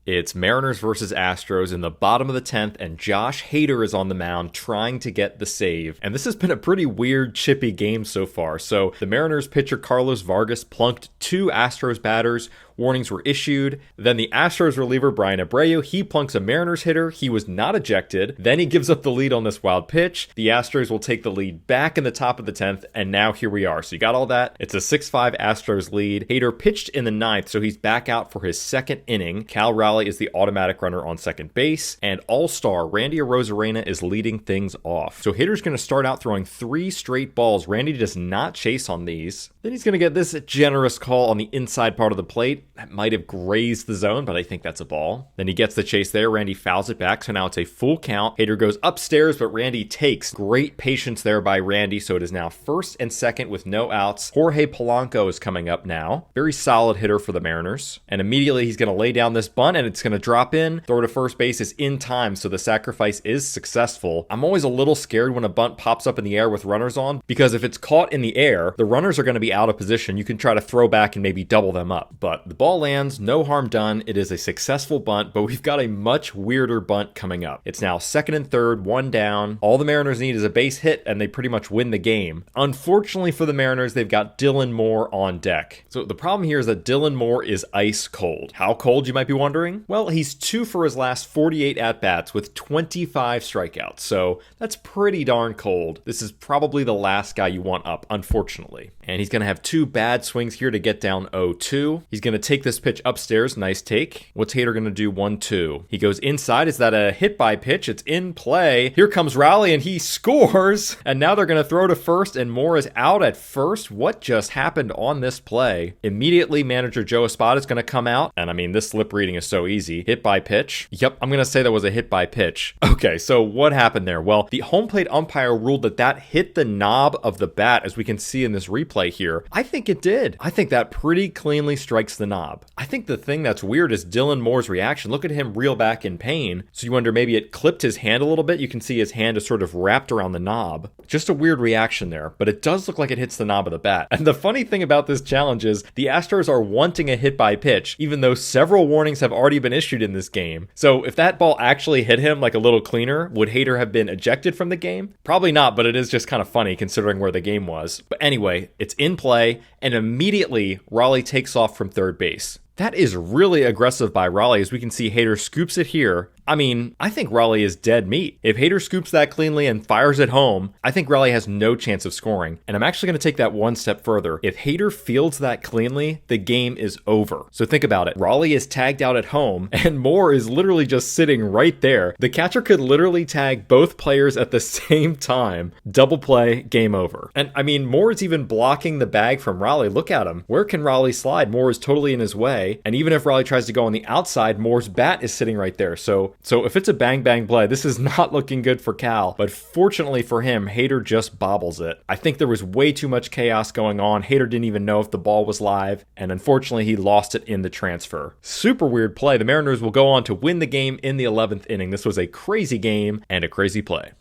It's Mariners versus Astros in the bottom of the 10th, and Josh Hader is on the mound trying to get the save. And this has been a pretty weird, chippy game so far. So the Mariners pitcher Carlos Vargas plunked 2 Astros batters. Warnings were issued. Then the Astros reliever Brian Abreu, he plunks a Mariners hitter. He was not ejected. Then he gives up the lead on this wild pitch. The Astros will take the lead back in the top of the 10th, and now here we are. So you got all that. It's a 6-5 Astros lead. Hader pitched in the 9th, so he's back out for his second inning. Cal Raleigh is the automatic runner on second base, and all-star Randy Arozarena is leading things off. So Hader's going to start out throwing 3 straight balls. Randy does not chase on these. Then he's going to get this generous call on the inside part of the plate. That might have grazed the zone, but I think that's a ball. Then he gets the chase there. Randy fouls it back, so now it's a full count. Hader goes upstairs, but Randy takes. Great patience there by Randy, so it is now first and second with no outs. Jorge Polanco is coming up now. Very solid hitter for the Mariners. And immediately he's going to lay down this bunt, and it's going to drop in. Throw to first base is in time, so the sacrifice is successful. I'm always a little scared when a bunt pops up in the air with runners on, because if it's caught in the air, the runners are going to be out of position. You can try to throw back and maybe double them up. But the ball lands, no harm done. It is a successful bunt, but we've got a much weirder bunt coming up. It's now second and third, 1 down. All the Mariners need is a base hit, and they pretty much win the game. Unfortunately for the Mariners, they've got Dylan Moore on deck. So the problem here is that Dylan Moore is ice cold. How cold, you might be wondering? Well, he's 2 for his last 48 at-bats with 25 strikeouts, so that's pretty darn cold. This is probably the last guy you want up, unfortunately. And he's going to have 2 bad swings here to get down 0-2. He's going to take this pitch upstairs. Nice take. What's Hader going to do? 1-2. He goes inside. Is that a hit by pitch? It's in play. Here comes Raleigh, and he scores. And now they're going to throw to first, and Moore is out at first. What just happened on this play? Immediately, manager Joe Espada is going to come out. And I mean, this lip reading is so easy. Hit by pitch. Yep, I'm going to say that was a hit by pitch. Okay, so what happened there? Well, the home plate umpire ruled that that hit the knob of the bat, as we can see in this replay here. I think it did. I think that pretty cleanly strikes the knob. I think the thing that's weird is Dylan Moore's reaction. Look at him reel back in pain. So you wonder maybe it clipped his hand a little bit. You can see his hand is sort of wrapped around the knob. Just a weird reaction there, but it does look like it hits the knob of the bat. And the funny thing about this challenge is the Astros are wanting a hit by pitch, even though several warnings have already been issued in this game. So if that ball actually hit him like a little cleaner, would Hader have been ejected from the game? Probably not, but it is just kind of funny considering where the game was. But anyway, it's in play, and immediately Raleigh takes off from third base. That is really aggressive by Raleigh, as we can see Hader scoops it here. I mean, I think Raleigh is dead meat. If Hader scoops that cleanly and fires it home, I think Raleigh has no chance of scoring. And I'm actually going to take that one step further. If Hader fields that cleanly, the game is over. So think about it. Raleigh is tagged out at home, and Moore is literally just sitting right there. The catcher could literally tag both players at the same time. Double play, game over. And I mean, Moore is even blocking the bag from Raleigh. Look at him. Where can Raleigh slide? Moore is totally in his way. And even if Raleigh tries to go on the outside, Moore's bat is sitting right there. So if it's a bang-bang play, this is not looking good for Cal. But fortunately for him, Hader just bobbles it. I think there was way too much chaos going on. Hader didn't even know if the ball was live. And unfortunately, he lost it in the transfer. Super weird play. The Mariners will go on to win the game in the 11th inning. This was a crazy game and a crazy play.